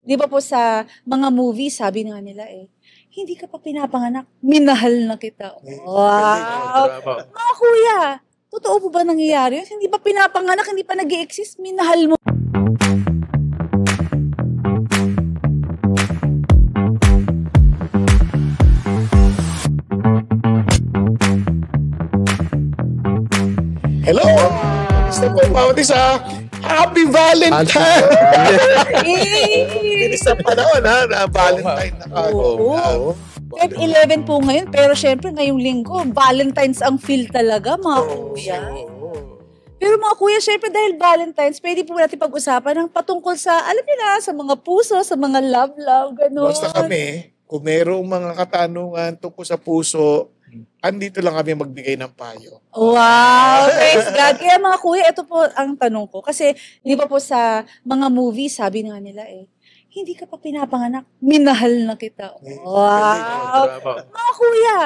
Di ba po sa mga movies, sabi nga nila hindi ka pa pinapanganak, minahal na kita. Wow! Mga kuya, totoo po ba nangyayari yun? Hindi pa pinapanganak, hindi pa nag-i-exist, minahal mo. Hello! Gusto po bawat isa. Happy Valentine! Bilis na panahon na Valentine na Oo. Feb 11 po ngayon, pero syempre ngayong linggo, Valentine's ang feel talaga, mga kuya. Pero mga kuya, syempre dahil Valentine's, pwede po natin pag-usapan ng patungkol sa, alam niyo na, sa mga puso, sa mga love, gano'n. Basta kami, kung merong mga katanungan tungkol sa puso, andito lang kami magbigay ng payo. Wow! Praise God! Kaya mga kuya, ito po ang tanong ko. Kasi, di ba po sa mga movies, sabi nga nila hindi ka pa pinapanganak, minahal na kita. Wow! Mga kuya,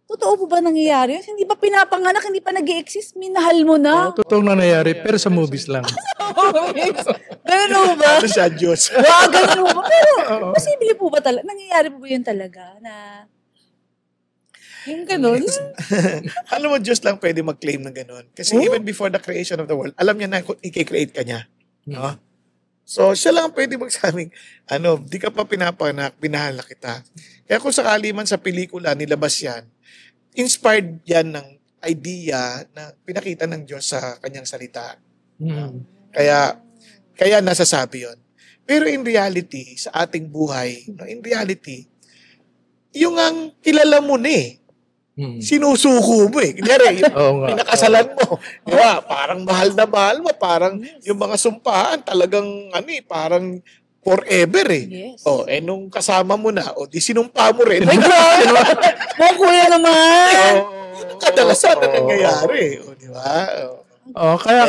totoo po ba nangyayari yun? Hindi pa pinapanganak, hindi pa nag-i-exist, minahal mo na. Totoong nangyayari, pero sa movies lang. Ganun ba? Ano siya, Diyos? Wow, ganun ba? Pero, posible po ba talaga? Nangyayari po ba yun talaga? Na yung ganun? Alam mo, Diyos lang pwede mag-claim ng ganun. Kasi even before the creation of the world, alam niya na kung i-create ka niya. No? So, siya lang pwede magsabing, di ka pa pinapanak, binahal na kita. Kaya kung sakali man sa pelikula, nilabas yan, inspired yan ng idea na pinakita ng Diyos sa kanyang salita. Kaya nasasabi yon. Pero in reality, sa ating buhay, in reality, yung ang kilala mo na sinusuko mo Kunyari, pinakasalan mo. Di ba? Parang mahal na mahal mo. Parang yung mga sumpahan talagang parang forever Yes. nung kasama mo na, di sinumpa mo rin. My God! Mga kuya naman! Kadalasan na nangyayari. Di ba? Kaya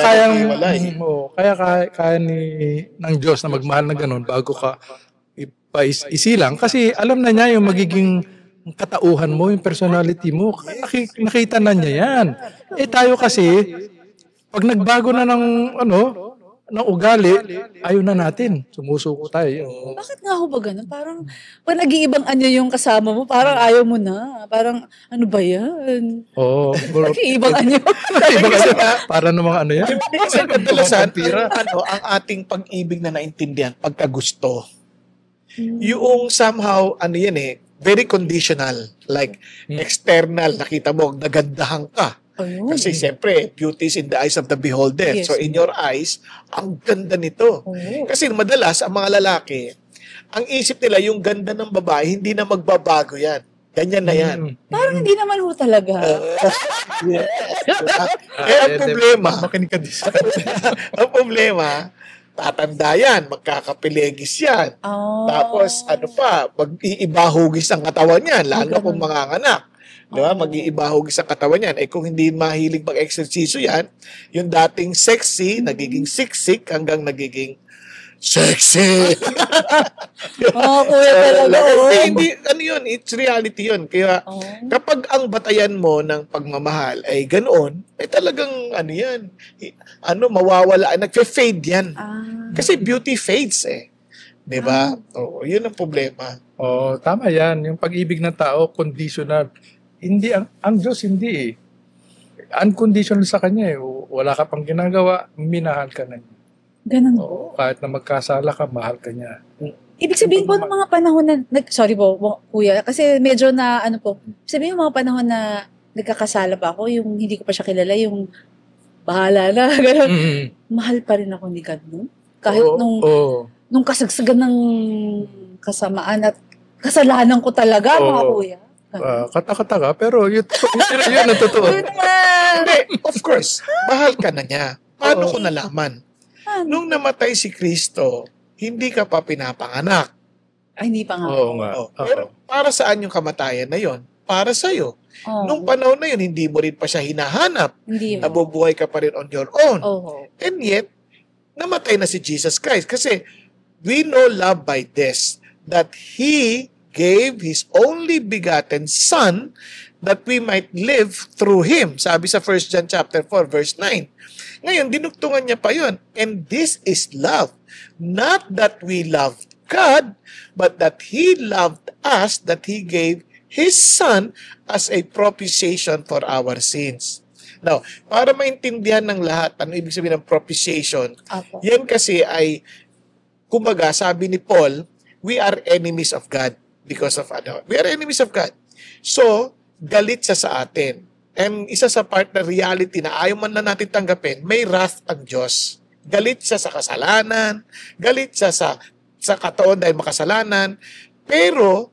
ng Diyos na magmahal na ganun bago ka isilang. Kasi alam na niya yung magiging katauhan mo, yung personality mo. Nakita na niya yan. Tayo kasi, pag nagbago na ng ugali, ayaw na natin. Sumusuko tayo. Bakit nga ho ba ganun? Parang, pag nag-iibang anyo yung kasama mo, parang ayaw mo na. Parang, ano ba yan? Oo. Nag-iibang anyo. Para namang yan? Kasi kadalasan, ang ating pag-ibig na naintindihan, pagkagusto. Yung somehow, very conditional. Like, external, nakita mo, nagandahan ka. Ayun. Kasi siyempre, beauty is in the eyes of the beholder. Yes. So in your eyes, ang ganda nito. Kasi madalas, ang mga lalaki, ang isip nila, yung ganda ng babae, hindi na magbabago yan. Ganyan na yan. Parang hindi naman ho talaga. Ang problema, ang problema, tatanda yan, magkakapilegis yan. Tapos, mag-iibahugis ang katawan niyan, lalo kung manganganak. Diba? Mag-iibahugis ang katawan niyan. Kung hindi mahilig mag-exercise yan, yung dating sexy, nagiging siksik, hanggang nagiging sexy. Kuya talaga. Hindi, it's reality yun. Kaya, kapag ang batayan mo ng pagmamahal ay ganoon, talagang, mawawala, nagfe-fade yan. Kasi beauty fades Diba? Yun ang problema. Tama yan. Yung pag-ibig ng tao, conditional. Hindi, ang Diyos hindi unconditional sa Kanya Wala ka pang ginagawa, minahal ka na niya. Ganun po. Kahit na magkasala ka, mahal ka niya. Ibig sabihin po ng mga panahon na, sorry po, kuya, kasi medyo na, sabihin ng mga panahon na nagkakasala pa ako, yung hindi ko pa siya kilala, yung bahala na, gano'n. Mahal pa rin ako ni God nun. Kahit nung kasagsagan ng kasamaan at kasalanan ko talaga, mga kuya. Kata-kata ka, pero yun ang totoo. Hindi, of course, mahal ka na niya. Paano ko nalaman? Nung namatay si Kristo, hindi ka pa pinapanganak. Ay, hindi pa nga. Oo nga. Pero para saan yung kamatayan na yon? Para sa'yo. Nung panahon na yun, hindi mo rin pa siya hinahanap. Nabubuhay ka pa rin on your own. And yet, namatay na si Jesus Christ. Kasi we know love by this, that He gave His only begotten Son that we might live through Him. Sabi sa 1 John chapter 4, verse 9. Ngayon, dinugtungan niya pa yun. And this is love. Not that we loved God, but that He loved us, that He gave His Son as a propitiation for our sins. Now, para maintindihan ng lahat, ano ibig sabihin ng propitiation, yan kasi ay, kumbaga, sabi ni Paul, we are enemies of God because of we are enemies of God. So, galit siya sa atin. And isa sa part na reality na ayaw man na natin tanggapin, may wrath ang Diyos. Galit siya sa kasalanan, galit siya sa kataon dahil makasalanan. Pero,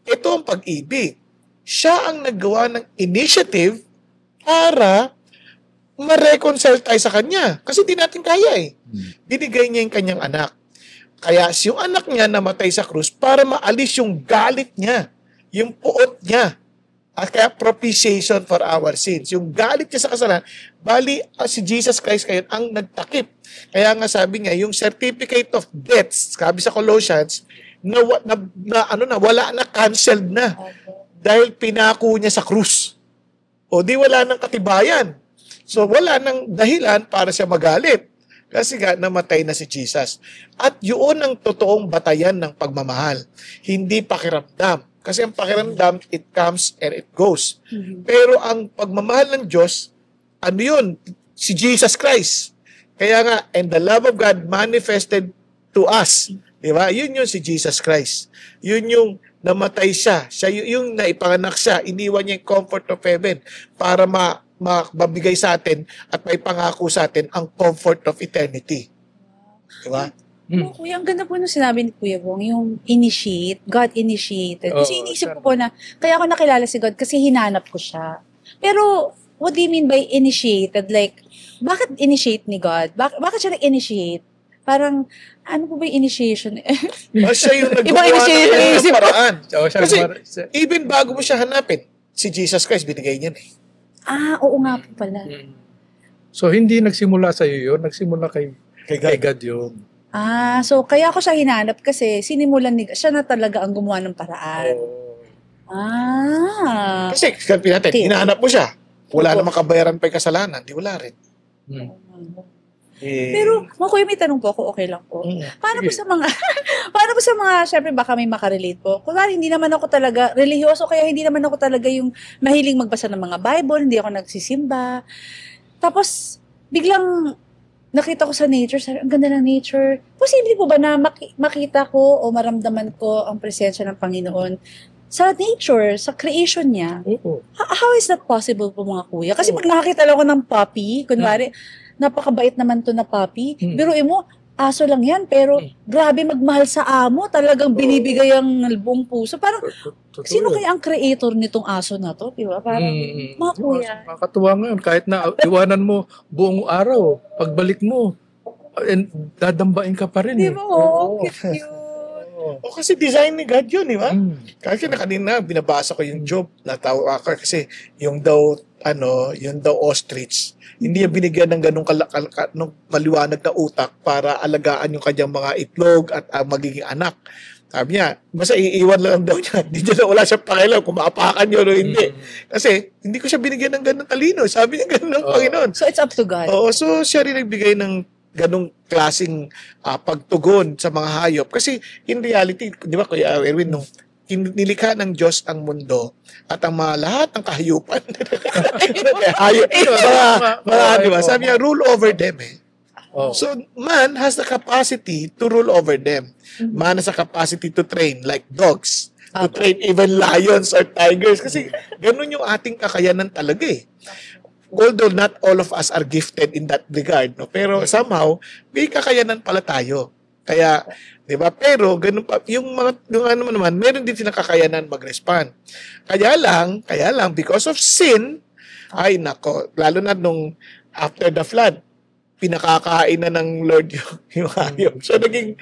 ito ang pag-ibig. Siya ang naggawa ng initiative para ma-reconcile tayo sa Kanya. Kasi di natin kaya eh. Binigay niya yung Kanyang anak. Kaya yung anak niya namatay sa krus para maalis yung galit niya, yung puot niya. At kaya propitiation for our sins. Yung galit niya sa kasalanan, bali si Jesus Christ kayo ang nagtakip. Kaya nga sabi niya, yung certificate of deaths, sabi sa Colossians, wala na, canceled na. Dahil pinako niya sa krus. O di wala nang katibayan. So wala nang dahilan para siya magalit. Kasi nga, namatay na si Jesus. At yun ang totoong batayan ng pagmamahal. Hindi pakiramdam. Kasi ang pakiramdam, it comes and it goes. Pero ang pagmamahal ng Diyos, ano yun? Si Jesus Christ. Kaya nga, and the love of God manifested to us. Diba? Yun yun si Jesus Christ. Yun yung namatay siya. Siya yung naipanganak siya. Iniwan niya yung comfort of heaven para mabigay sa atin at may pangako sa atin ang comfort of eternity. Diba? Kuya, ang ganda po nung sinabi ni Kuya Bong, yung initiate, God initiated. Kasi iniisip ko po na, kaya ako nakilala si God kasi hinanap ko siya. Pero, what do you mean by initiated? Like, bakit initiate ni God? Bakit siya nag-initiate? Parang, ano po ba yung initiation? Siya yung naggawa ng paraan. Kasi, even bago mo siya hanapin, si Jesus Christ, binigay niya eh. Oo nga po pala. So, hindi nagsimula sa iyo yun, nagsimula kay God yun. So kaya ako siya hinanap kasi sinimulan siya na talaga ang gumawa ng paraan. Kasi, sabi natin, hinahanap mo siya. Wala na makabayaran pa yung kasalanan. Di wala rin. Pero, Kuya, may tanong po ako, okay lang po. Paano po sa mga, syempre baka may makarelate po. Kung hindi naman ako talaga religyoso, kaya hindi naman ako talaga yung mahiling magbasa ng mga Bible, hindi ako nagsisimba. Tapos, biglang, nakita ko sa nature, sabi, ang ganda ng nature. Posible po ba na makita ko o maramdaman ko ang presensya ng Panginoon sa nature, sa creation niya? How is that possible po, mga kuya? Kasi pag nakakita lang ako ng puppy, kunwari, napakabait naman to na puppy, biruin mo, aso lang yan, pero grabe magmahal sa amo, talagang binibigay ang buong puso. Parang, sino kaya ang creator nitong aso na to? Diba? Parang, mga kuya. Makakatuwa ngayon, kahit na iwanan mo buong araw, pagbalik mo, dadambain ka pa rin. Diba? Cute. Kasi design ni God yun, di ba? Kasi kanina, binabasa ko yung Job, natawa ako kasi yung daw ostrich, hindi niya binigyan ng ganong maliwanag na utak para alagaan yung kanyang mga itlog at magiging anak. Sabi niya, basta iiwan lang daw niya. Hindi niya wala siyang pakialam kung maapakan niyo o hindi. Kasi hindi ko siya binigyan ng ganong talino. Sabi niya ganun ng Panginoon. So it's up to God. Oo, so siya rin nagbigay ng ganong klaseng pagtugon sa mga hayop. Kasi in reality, di ba Kuya Erwin, nung nilikha ng Diyos ang mundo at ang lahat ng kahayupan. Hayop, di ba? Sabi niya, rule over them eh. So, man has the capacity to rule over them. Man has the capacity to train like dogs. To train even lions or tigers. Kasi ganun yung ating kakayanan talaga eh. Although not all of us are gifted in that regard, no? Pero somehow, may kakayanan pala tayo. Kaya, di ba? Pero, ganun pa, yung ano naman, meron din silang kakayanan mag-respond. Kaya lang, because of sin, ay nako, lalo na nung after the flood, pinakakain na ng Lord yung hayop. So, naging,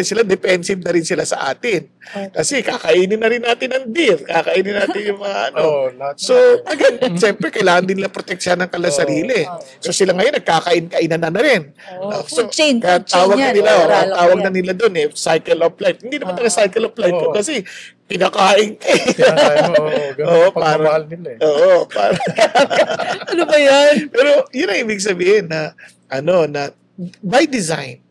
sila, defensive na rin sila sa atin. Kasi, kakainin na rin natin ang deer. Kakainin natin yung mga So, again, siyempre, kailangan din nila proteksyon ng kanilang sarili. So, sila ngayon, nagkakain-kainan na rin. So, kaya tawag na nila doon cycle of life. Hindi naman talaga cycle of life. Kasi, pinakain pagmamahal nila eh. Ano ba yan? Pero, yun ang ibig sabihin na, na by design,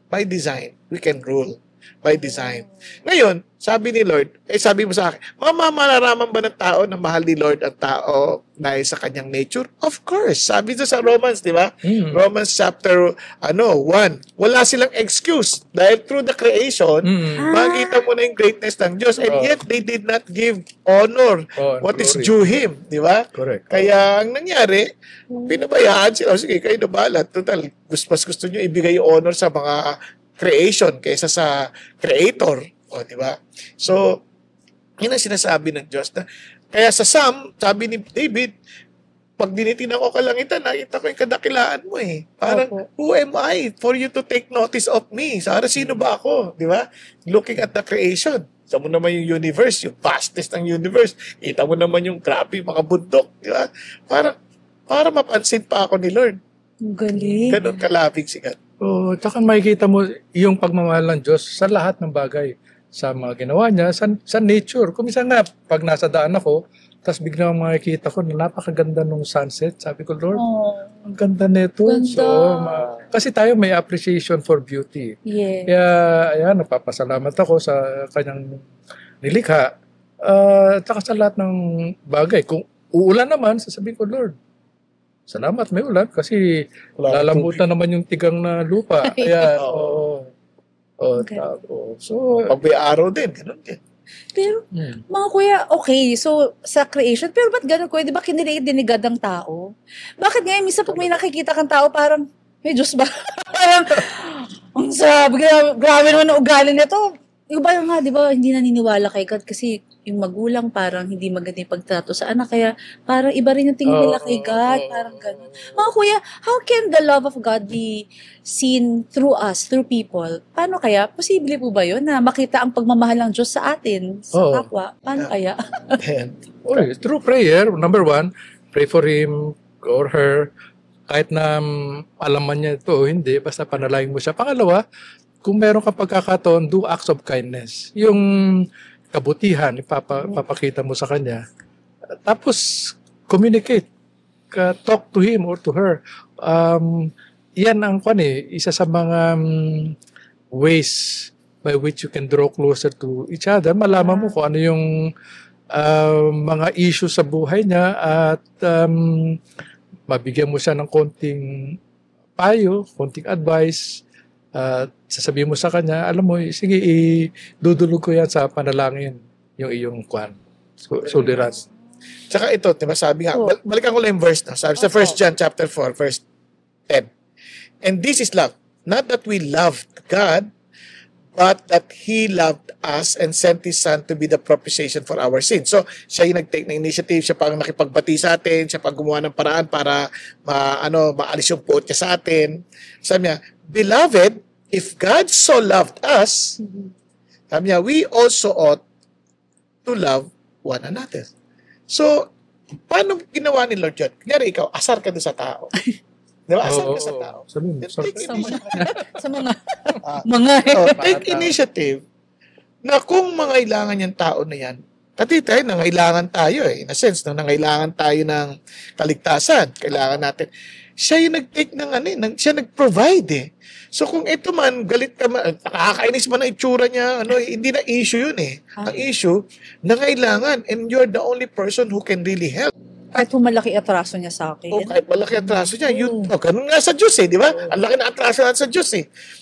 we can rule. by design. Ngayon, sabi ni Lord, sabi mo sa akin, malaraman ba ng tao na mahal ni Lord ang tao dahil sa kanyang nature? Of course. Sabi sa Romans, di ba? Romans chapter 1. Wala silang excuse dahil through the creation, makita mo na yung greatness ng Diyos, and yet they did not give honor what is due Him. Di ba? Correct. Kaya ang nangyari, pinabayaan sila. Sige, kayo na bahala. Total, mas gusto nyo ibigay yung honor sa mga creation kaysa sa creator. O, di ba? So, yun ang sinasabi ng Diyos. Kaya sa Psalm, sabi ni David, pag dinitinan ko kalangitan, nakita ko yung kadakilaan mo eh. Parang, who am I for you to take notice of me? Sino ba ako? Di ba? Looking at the creation. Kita mo naman yung universe, yung vastness ng universe. Kita mo naman yung grabe, mga bundok. Di ba? Para mapansin pa ako ni Lord. Galing. Ganon kalabig si God. Tsaka makikita mo yung pagmamahal ng Diyos sa lahat ng bagay. Sa mga ginawa niya, sa nature. Kung minsan nga, pag nasa daan ako, tapos biglang makikita ko na napakaganda nung sunset. Sabi ko, Lord, ang ganda nito. Ganda. So, kasi tayo may appreciation for beauty. Yeah. Kaya, ayan, napapasalamat ako sa kanyang nilikha. Tsaka sa lahat ng bagay. Kung uulan naman, sasabihin ko, Lord, salamat may ulan kasi lalambutan naman yung tigang na lupa. Kaya, so, pag may araw din, ganun din. Pero, mga kuya, okay, so, sa creation, pero ba't ganun kuya? Di ba kiniliit din ni God ang tao? Bakit ngayon, minsan pag may nakikita kang tao, parang, may Diyos ba? Parang, ang sabi, grabe naman ang ugali nito. Yung ba nga, di ba, hindi naniniwala kay God kasi yung magulang parang hindi maganda yung pagtrato sa anak. Kaya parang iba rin yung tingin nila kay God. Parang gano'n. Mga kuya, how can the love of God be seen through us, through people? Paano kaya? Posible po ba yun na makita ang pagmamahal ng Diyos sa atin, sa kapwa? Paano kaya? Through prayer, number one, pray for him or her. Kahit na alam man niya ito o hindi, basta panalangin mo siya. Pangalawa, kung meron ka pagkakataon, do acts of kindness. Yung kabutihan, ipapakita mo sa kanya. Tapos, communicate. Talk to him or to her. Yan ang isa sa mga ways by which you can draw closer to each other. Malaman mo kung ano yung mga issues sa buhay niya at mabigyan mo siya ng konting payo, konting advice. Sasabihin mo sa kanya, alam mo, sige, idudulog ko yan sa panalangin, yung iyong suliran. Tsaka ito, diba sabi nga, balikan ko lang yung verse na. Sabi sa 1 John chapter 4, verse 10. And this is love, not that we loved God, but that He loved us and sent His Son to be the propitiation for our sins. So, siya yung nag-take ng initiative, siya pang nakipagbati sa atin, siya pang gumawa ng paraan para maalis yung puot niya sa atin. Sabi niya, Beloved, if God so loved us, sabi niya, we also ought to love one another. So, paano ginawa ni Lord John? Kunyari ikaw, asar ka doon sa tao. Di ba? Asar ka sa tao. Take initiative na kung mangailangan yung tao na yan, pati tayo, nangailangan tayo in a sense, nangailangan tayo ng kaligtasan, kailangan natin. Siya yung nag-take siya nag-provide So kung ito man, galit ka man, nakakainis man ang itsura niya, hindi na issue yun Ang issue, nangailangan, and you're the only person who can really help. Kahit malaki atraso niya sa akin. Kahit malaki atraso niya, ganun nga sa Diyos di ba? Ang laki na atraso natin sa Diyos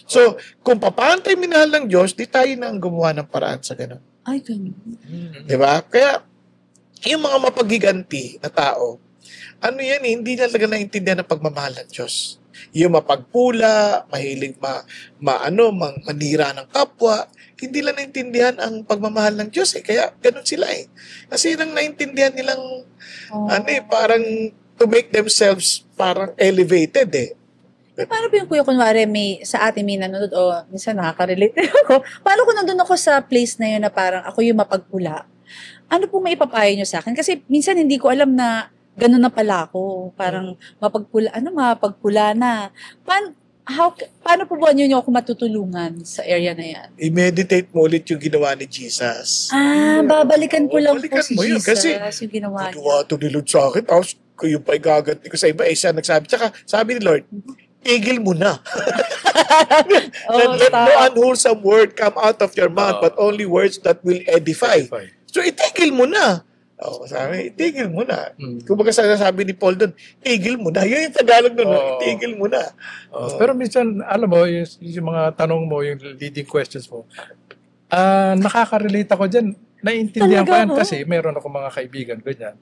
So, kung paano tayo minahal ng Diyos, di tayo nang gumawa ng paraan sa ganun. Ay, ganun. Di ba? Kaya, yung mga mapagiganti na tao, hindi na talaga naintindihan ng pagmamahal ng Diyos. Yung mapagpula, mahilig manira ng kapwa, hindi lang naintindihan ang pagmamahal ng Diyos Kaya ganun sila Kasi nang naintindihan nilang parang to make themselves parang elevated Paano ba yung kuya, kunwari sa atin may nanonood o minsan nakaka-relate ako. Paano kung nandun ako sa place na yun na parang ako yung mapagpula? Ano po may ipapayo nyo sa akin? Kasi minsan hindi ko alam na ganun na pala ako. Parang mapagpula na. Paano po ba nyo ako matutulungan sa area na yan? I-meditate mo ulit yung ginawa ni Jesus. Babalikan ko lang po si yun, Jesus kasi yung ginawa niya. Ginawa ito ni Lord sa akin, tapos yung pa igaganti ko sa iba, siya nagsabi. Tsaka sabi ni Lord, itigil mo na. Let no unwholesome word come out of your mouth, but only words that will edify. So, itigil mo na. Sabi, itigil mo na. Kung baga sabi ni Paul doon, itigil mo na. Yun yung Tagalog doon, itigil mo na. Pero minsan, alam mo, yung mga tanong mo, yung leading questions mo, nakaka-relate ako dyan. Naiintindihan ko yan kasi meron ako mga kaibigan, ganyan.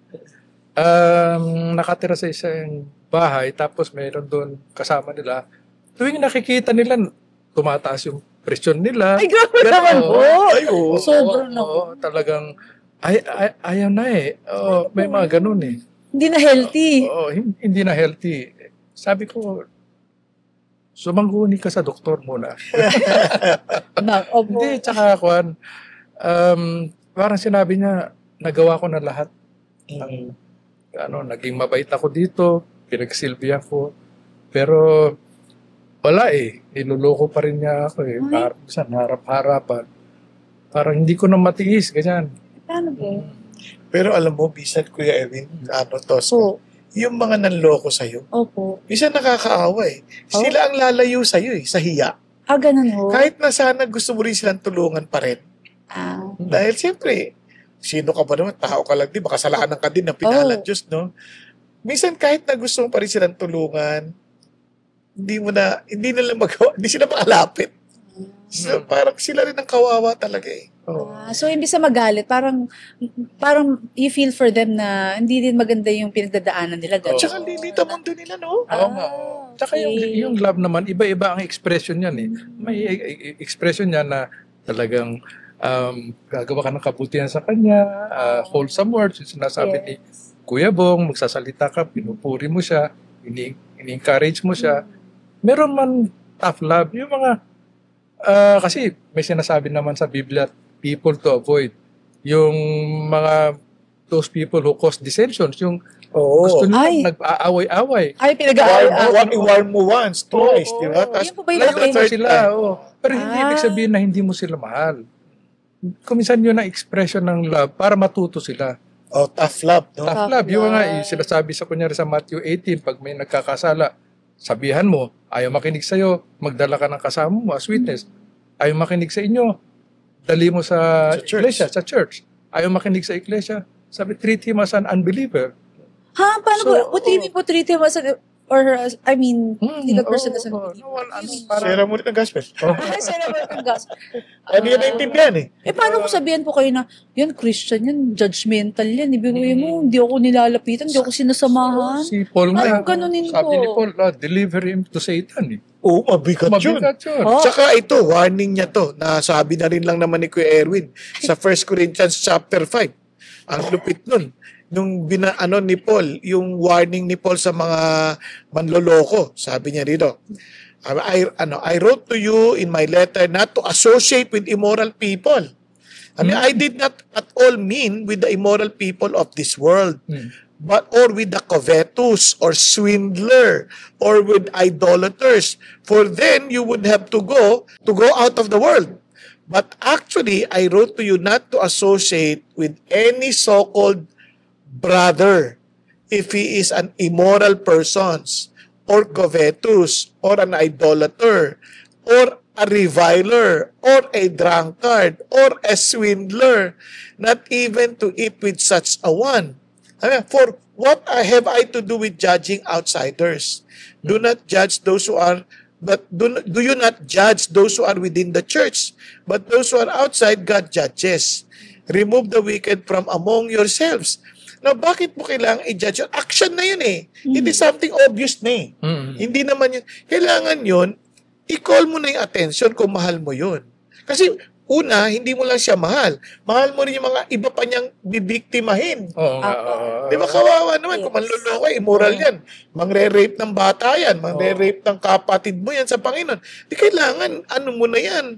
Nakatira sa isang bahay, tapos meron doon kasama nila. Tuwing nakikita nila, tumataas yung presyon nila. Ay, grabe naman po. Sobrang talagang, ayaw na eh. May mga ganun eh. Hindi na healthy. Hindi na healthy. Sabi ko, sumangguni ka sa doktor muna. Hindi, tsaka Juan, parang sinabi niya, nagawa ko na lahat. Naging mabait ako dito, pinagsilbihan ko. Pero, wala eh. Niluloko pa rin niya ako eh. Parang harap-harapan. Parang hindi ko na matiis, ganyan. Paano po? Pero alam mo, bisan Kuya Erwin, yung mga nanloko sa'yo, bisan nakakaawa eh. Sila ang lalayo sa'yo eh, sa hiya. Ganun ho? Kahit na sana gusto mo rin silang tulungan pa rin. Dahil siyempre, sino ka ba naman? Tao ka lang din. Makasalanan ka din ng pinahalan Diyos, no? Minsan kahit na gusto mo pa rin silang tulungan, hindi nila magawa, hindi sila makalapit. So, parang sila rin ang kawawa talaga eh. So, imbis na magalit, parang you feel for them na hindi din maganda yung pinagdadaanan nila. Tsaka lilita mundo nila, no? Tsaka yung love naman, iba-iba ang expression yan eh. May expression niya na talagang gagawa ka ng kabutihan sa kanya, wholesome words, yung sinasabi ni Kuya Bong, magsasalita ka, pinupuri mo siya, ini-encourage mo siya. Meron man tough love, yung mga, kasi may sinasabi naman sa Biblia, people to avoid. Yung mga, those people who cause dissensions, yung gusto nyo nag-aaway-away. Pinag-aaway. I-warn mo once, twice, di ba? Layuan mo sila, Pero hindi ibig sabihin na hindi mo sila mahal. Kuminsan yun ang expression ng love para matuto sila. Tough love, no? Tough love. Yung nga, sinasabi sa kunyari sa Matthew 18, pag may nagkakasala, sabihan mo, ayaw makinig sa'yo, magdala ka ng kasama mo as witness. Ayaw makinig sa inyo, dali mo sa iglesia, sa church. Ayaw makinig sa iglesia, sabi, treat him as an unbeliever. Paano po? What do you mean po treat him as an, hindi the person as an unbeliever? Share mo rin ang gospel. Share mo rin ang gospel. Ano yun naintindihan eh? Paano kung sabihan po kayo na, yan, Christian yan, judgmental yan. Ibigay mo, hindi ako nilalapitan, hindi ako sinasamahan. Si Paul nga, ganunin sabi po. ni Paul, deliver him to Satan eh. Mabigat yun. Tsaka ito, warning niya to, na sabi na rin lang naman ni Kuya Erwin sa 1 Corinthians chapter 5. Ang lupit nun. Nung ni Paul, yung warning ni Paul sa mga manloloko, sabi niya dito, I wrote to you in my letter not to associate with immoral people. I did not at all mean with the immoral people of this world, but or with the covetous or swindler or with idolaters, for then you would have to go out of the world. But actually, I wrote to you not to associate with any so-called brother if he is an immoral person or covetous or an idolater or a reviler or a drunkard or a swindler, not even to eat with such a one. For what have I to do with judging outsiders? Do not judge those who are, but do you not judge those who are within the church, but those who are outside, God judges. Remove the wicked from among yourselves. Now, bakit mo kailangan i-judge yun? Action na yun eh. Hindi something obvious na eh. Hindi naman yun. Kailangan yun, i-call mo na yung attention kung mahal mo yun. Kasi, una, hindi mo lang siya mahal. Mahal mo rin yung mga iba pa niyang bibiktimahin. Di ba kawawa naman? Kung manluloko, immoral yan. Mangre-rape ng bata yan. Mangre-rape ng kapatid mo yan sa Panginoon. Di kailangan, ano mo na yan.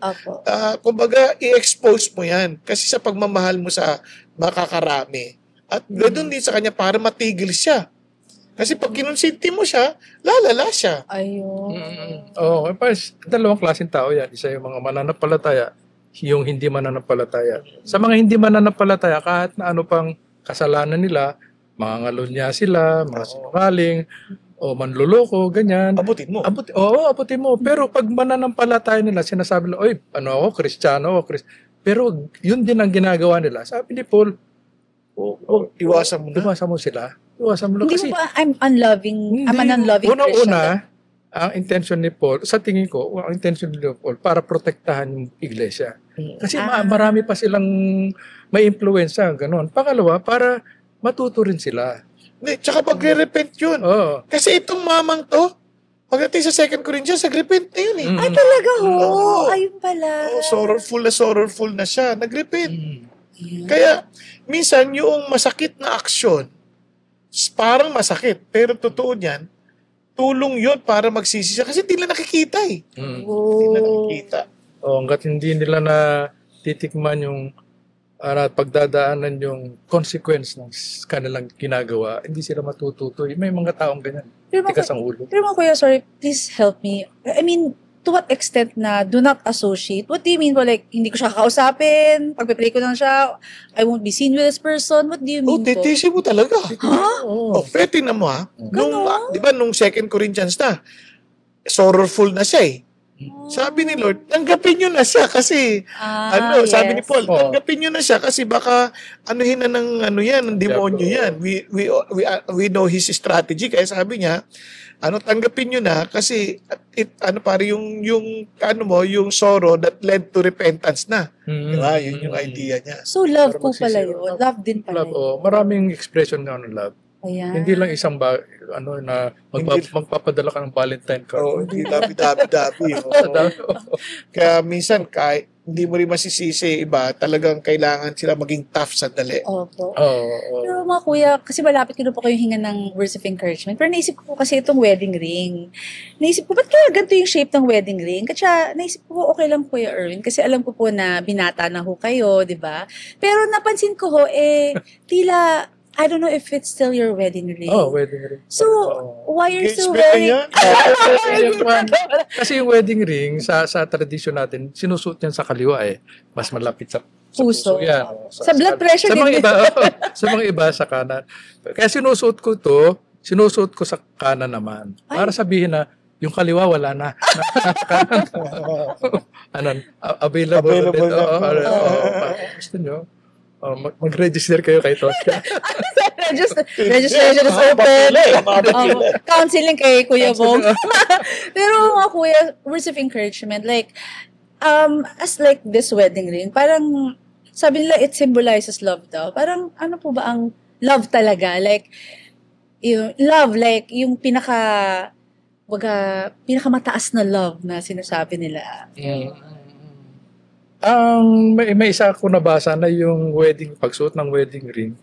Kumbaga, i-expose mo yan. Kasi sa pagmamahal mo sa makakarami. At ganoon din sa kanya para matigil siya. Kasi pag kinonsinti mo siya, lalala siya. Ayun. Dalawang klaseng tao yan. Isa yung mga mananampalataya, yung hindi mananampalataya. Sa mga hindi mananampalataya, kahit na ano pang kasalanan nila, mga ngalunya sila, mga sinungaling, o manloloko, ganyan. Abutin mo. Abutin mo. Pero pag mananampalataya nila, sinasabi nila, oy, Kristiyano ako, pero yun din ang ginagawa nila. Sabi ni Paul, iwasan mo na. Iwasan mo sila. Iwasan mo na. Hindi Kasi, mo ba, I'm an unloving Christian? Una, ang intention ni Paul, sa tingin ko, ang intention ni Paul, para protektahan yung iglesia. Kasi marami pa silang may influensya, gano'n. Pangalawa, para matuto rin sila. Tsaka magre-repent yun. Kasi itong mamang to, pagdating sa 2 Corinthians, nag-repent na yun eh. Ay, talaga ho? Ayun pala. Sorrowful na siya. Nag-repent. Kaya, minsan, yung masakit na aksyon, parang masakit. Pero totoo niyan, tulong yun para magsisi siya. Kasi hindi nila nakikita eh. Hindi nila nakikita. Hanggat hindi nila na titikman yung pagdadaanan yung consequence ng kanilang ginagawa, hindi sila matututo. May mga taong ganyan. Tikas ang ulo. Pero kuya, sorry, please help me. I mean, to what extent na do not associate? What do you mean? Like, hindi ko siya kakausapin, pagpe-play ko lang siya, I won't be seen with this person. What do you mean po? Titisin mo talaga. Pwede na mo di ba nung 2 Corinthians na, sorrowful na siya eh. Sabi ni Lord, tanggapin nyo na siya kasi sabi ni Paul, tanggapin nyo na siya kasi baka anuhin na ng ng demonyo yan. We know his strategy kaya sabi niya, tanggapin nyo na kasi yung sorrow that led to repentance na. Diba? Yun yung idea niya. So love po pala yun. Love din pala yun. Maraming expression na love. Ayan. Hindi lang isang magpapadala ka ng Valentine card. Hindi dabi. Kaya minsan, kahit hindi mo rin masisisi iba, talagang kailangan sila maging tough sandali. Opo. Pero mga kuya, kasi malapit ko na po kayo hinga ng words of encouragement. Pero naisip ko po kasi itong wedding ring. Naisip ko, ba't kaya ganito yung shape ng wedding ring? Kasi naisip ko, okay lang Kuya Erwin. Kasi alam ko po na binata na ho kayo, di ba? Pero napansin ko tila, I don't know if it's still your wedding ring. Wedding ring. So, why are you still wearing? Kasi yung wedding ring, sa tradisyon natin, sinusuot yan sa kaliwa eh. Mas malapit sa puso yan. Sa blood pressure din. Sa mga iba, sa kanan. Kaya sinusuot ko sa kanan naman. Para sabihin na, yung kaliwa wala na. Available na. Gusto nyo? Mag-register kayo kay Tosca. Registration is open. Counseling kay Kuya Bong. Pero mga kuya, words of encouragement, like, as like this wedding ring, parang, sabi nila, it symbolizes love daw. Parang, ano po ba ang love talaga? Like, yung pinakamataas na love na sinasabi nila. May isa ako nabasa na yung pagsuot ng wedding ring,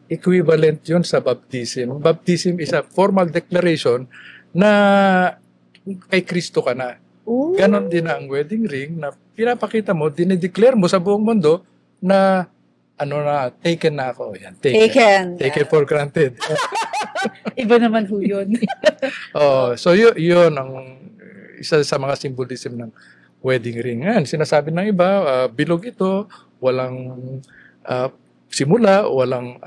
equivalent yun sa baptism. Baptism is a formal declaration na kay Kristo ka na. Ganon din ang wedding ring na pinapakita mo, dinideclare mo sa buong mundo na taken na ako. Yan, taken for granted. Iba naman ho yun. So yun ang isa sa mga symbolism ng wedding ring. Yan, sinasabi ng iba, bilog ito, walang simula, walang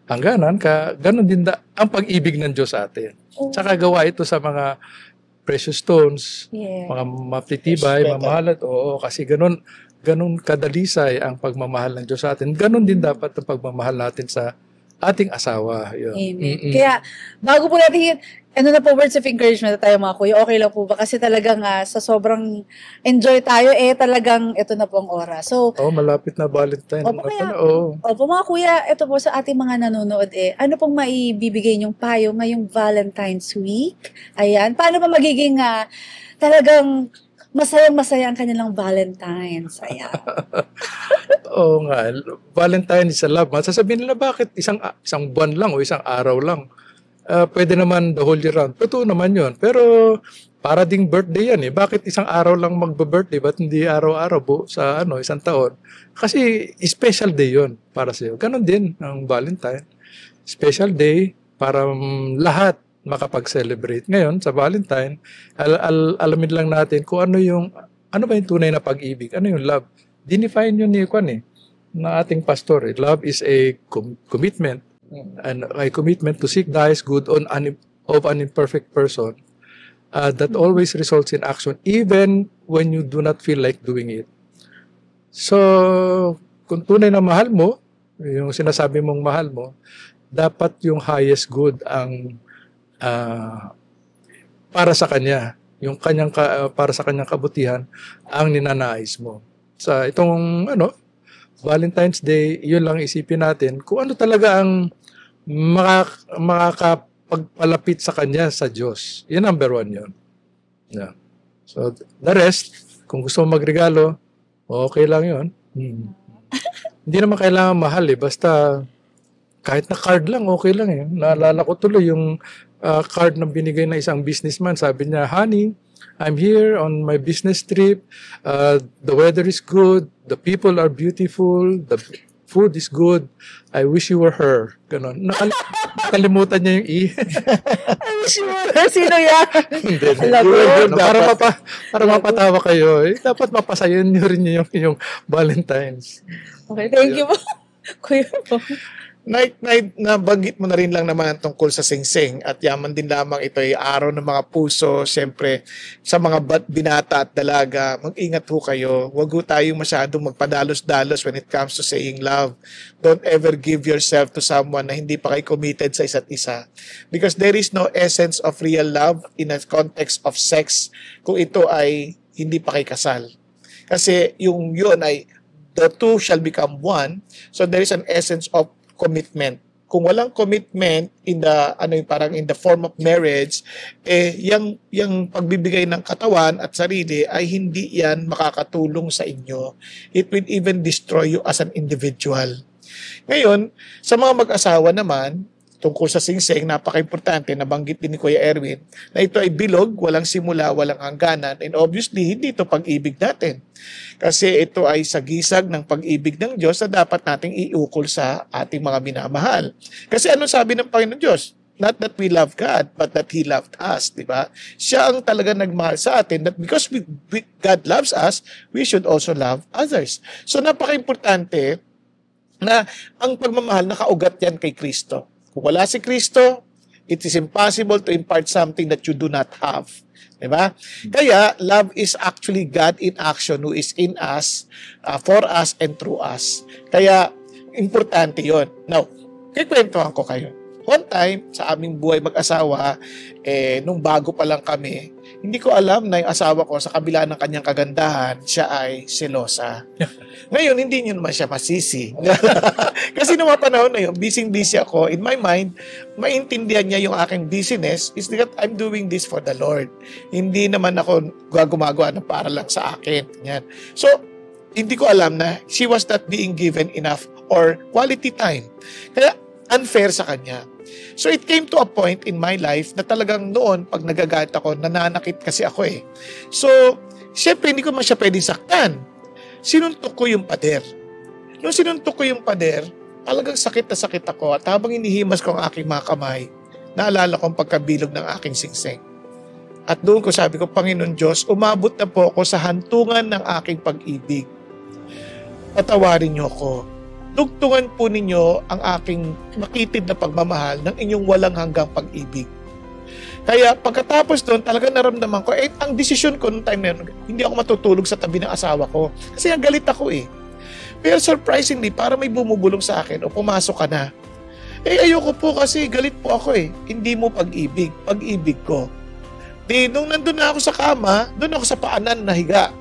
hangganan, ganon din ang pag-ibig ng Diyos sa atin. Tsaka gawa ito sa mga precious stones, mga matitibay, mamahalat. Kasi ganon kadalisay ang pagmamahal ng Diyos sa atin. Ganon din dapat ang pagmamahal natin sa ating asawa. Yun. Amen. Kaya, bago po natin words of encouragement na tayo mga kuya, okay lang po ba? Kasi talagang sa sobrang enjoy tayo, talagang ito na po ang oras. So, malapit na Valentine. Opo mga kuya, ito po sa ating mga nanonood, ano pong maibibigay niyong payo ngayong Valentine's Week? Ayan, paano ba magiging talagang masayang-masaya ang kanilang Valentine's? Ayan. Oo nga, Valentine is a love. Sasabihin nila, bakit isang buwan lang o isang araw lang? Pwede naman the whole year round. Totoo naman yun. Pero para ding birthday yan eh. Bakit isang araw lang magbe-birthday? Ba't hindi araw-araw sa isang taon? Kasi special day yun para sa'yo. Ganon din ang Valentine. Special day para lahat makapag-celebrate. Ngayon, sa Valentine, alamin lang natin kung ano ba yung tunay na pag-ibig? Ano yung love? Dinefine yun na ating pastor. Love is a commitment. And a commitment to seek the highest good on of an imperfect person that always results in action even when you do not feel like doing it. So, kung tunay na mahal mo, yung sinasabi mong mahal mo, dapat yung highest good ang para sa kanya, yung kanyang para sa kanyang kabutihan ang ninanais mo. Sa itong Valentine's Day, yun lang isipin natin kung ano talaga ang makakapagpalapit sa kanya sa Diyos. Yun number 1 yun. Yeah. So, the rest, kung gusto mo magregalo, okay lang yun. Hindi naman kailangan mahal basta kahit na card lang, okay lang Naalala ko tuloy yung card na binigay na isang businessman. Sabi niya, "Honey, I'm here on my business trip. The weather is good. The people are beautiful. The food is good. I wish you were her." Ganon. Nakalimutan niya yung E. I wish you were her. Sino yan? Hindi. Para mapatawa kayo. Dapat mapasayon niyo rin yung Valentine's. Okay, thank you po. Kuya po. Nabanggit mo na rin lang naman tungkol sa singsing at yaman din lamang ito ay araw ng mga puso. Siyempre, sa mga binata at dalaga, mag-ingat ho kayo. Huwag ho tayong masyadong magpadalos-dalos when it comes to saying love. Don't ever give yourself to someone na hindi pa kayo committed sa isa't isa. Because there is no essence of real love in a context of sex kung ito ay hindi pa kayo kasal. Kasi yun ay the two shall become one. So there is an essence of commitment. Kung walang commitment in the parang in the form of marriage, yung pagbibigay ng katawan at sarili ay hindi yan makakatulong sa inyo. It will even destroy you as an individual. Ngayon, sa mga mag-asawa naman, tungkol sa singsing, napaka-importante, nabanggit din ni Kuya Erwin, na ito ay bilog, walang simula, walang hangganan, and obviously, hindi ito pag-ibig natin. Kasi ito ay sagisag ng pag-ibig ng Diyos na dapat nating iukol sa ating mga minamahal. Kasi ano sabi ng Panginoon Diyos? Not that we love God, but that He loved us, di ba? Siya ang talaga nagmahal sa atin, that because God loves us, we should also love others. So napaka-importante na ang pagmamahal nakaugat yan kay Kristo. Kung wala si Kristo, it is impossible to impart something that you do not have. Diba? Kaya, love is actually God in action who is in us, for us, and through us. Kaya, importante yon. Now, kikwentuhan ko kayo. One time, sa aming buhay mag-asawa, nung bago pa lang kami, hindi ko alam na yung asawa ko sa kabila ng kanyang kagandahan, siya ay selosa. Ngayon, hindi nyo naman siya masisi. Kasi nung mga panahon na yun, busy ako. In my mind, maintindihan niya yung aking busyness is that I'm doing this for the Lord. Hindi naman ako gumagawa na para lang sa akin. Yan. So, hindi ko alam na she was not being given enough or quality time. Kaya, unfair sa kanya. So it came to a point in my life na talagang noon, pag nagagalit ako, nananakit kasi ako So, syempre hindi ko man siya pwedeng saktan. Sinuntok ko yung pader. Nung sinuntok ko yung pader, talagang sakit na sakit ako at habang inihimas ko ang aking mga kamay, naalala ko ang pagkabilog ng aking singsing. At doon ko sabi ko, Panginoon Diyos, umabot na po ako sa hantungan ng aking pag-ibig. Patawarin niyo ako. Tugtungan po ninyo ang aking makitid na pagmamahal ng inyong walang hanggang pag-ibig. Kaya pagkatapos doon, talaga naramdaman ko, ang desisyon ko noong time na yun, hindi ako matutulog sa tabi ng asawa ko. Kasi ang galit ako Pero surprisingly, para may bumubulong sa akin, o pumasok ka na. Ayoko po kasi galit po ako Hindi mo pag-ibig, pag-ibig ko. Nung nandun na ako sa kama, doon ako sa paanan nahiga.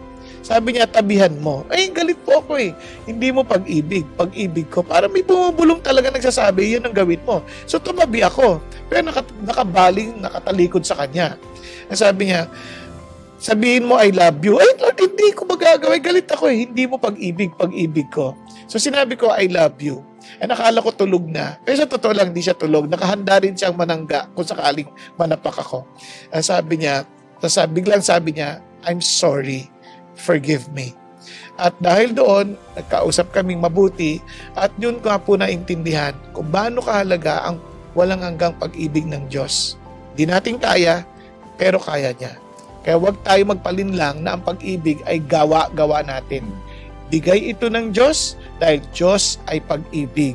Sabi niya, tabihan mo. Galit po ako Hindi mo pag-ibig. Pag-ibig ko. Para may bumubulong talaga nagsasabi, yun ang gawin mo. So, tumabi ako. Pero nakabaling, nakatalikod sa kanya. Sabi niya, sabihin mo, I love you. Lord, hindi ko magagawa. Galit ako Hindi mo pag-ibig. Pag-ibig ko. So, sinabi ko, I love you. Nakala ko tulog na. Pero sa totoo lang, hindi siya tulog. Nakahanda rin siyang manangga kung sakaling manapak ako. Biglang sabi niya, I'm sorry. Forgive me. At dahil doon, nagkausap kaming mabuti at yun ko nga po naintindihan kung paano kahalaga ang walang hanggang pag-ibig ng Diyos. Di natin kaya, pero kaya niya. Kaya huwag tayo magpalinlang na ang pag-ibig ay gawa-gawa natin. Bigay ito ng Diyos dahil Diyos ay pag-ibig.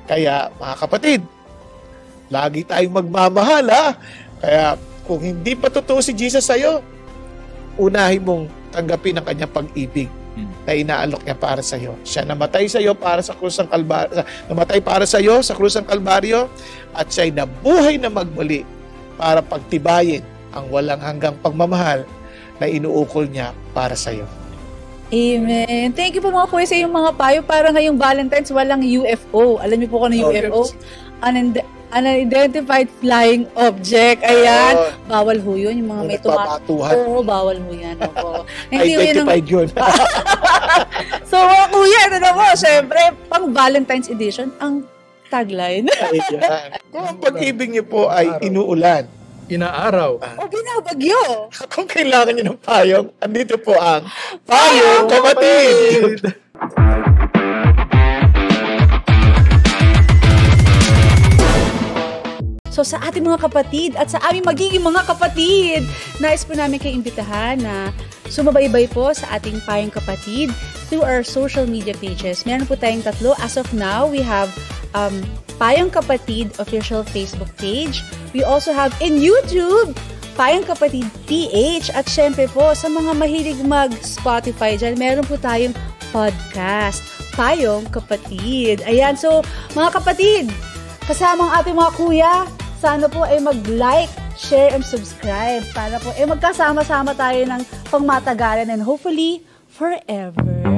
Kaya mga kapatid, lagi tayong magmamahal Kaya kung hindi pa totoo si Jesus sa'yo, unahin mong tanggapin ang kanyang pag-ibig na inaalok niya para sa iyo. Siya namatay sa iyo para sa krus ng Kalbaryo, namatay para sa iyo sa krus ng Kalbaryo, at siya'y nabuhay na magmuli para pagtibayin ang walang hanggang pagmamahal na inuukol niya para sa iyo. Amen. Thank you po mga kuya sa iyong mga payo. Para ngayong Valentine's, walang UFO. Alam niyo po kung ano UFO? Unidentified flying object. Ayan. Bawal ho yun. Yung mga may tumatuhan. Oo, bawal ho yan. Identified yun. So mga kuya, ito na po. Siyempre, pang Valentine's edition, ang tagline. Kung ang pag-ibig niyo po ay inuulan, inaaraw, o binabagyo, kung kailangan niyo ng payong, andito po ang Payong Kapatid! So sa ating mga kapatid at sa aming magiging mga kapatid, nais po namin kayo imbitahan na sumabaybay po sa ating Payong Kapatid through our social media pages. Meron po tayong 3. As of now, we have Payong Kapatid official Facebook page. We also have in YouTube, Payong Kapatid PH. At syempre po, sa mga mahilig mag-Spotify dyan, meron po tayong podcast, Payong Kapatid. Ayan, so mga kapatid, kasama ang ating mga kuya, sana po ay mag-like, share, and subscribe para po ay magkasama-sama tayo ng pangmatagalan and hopefully forever.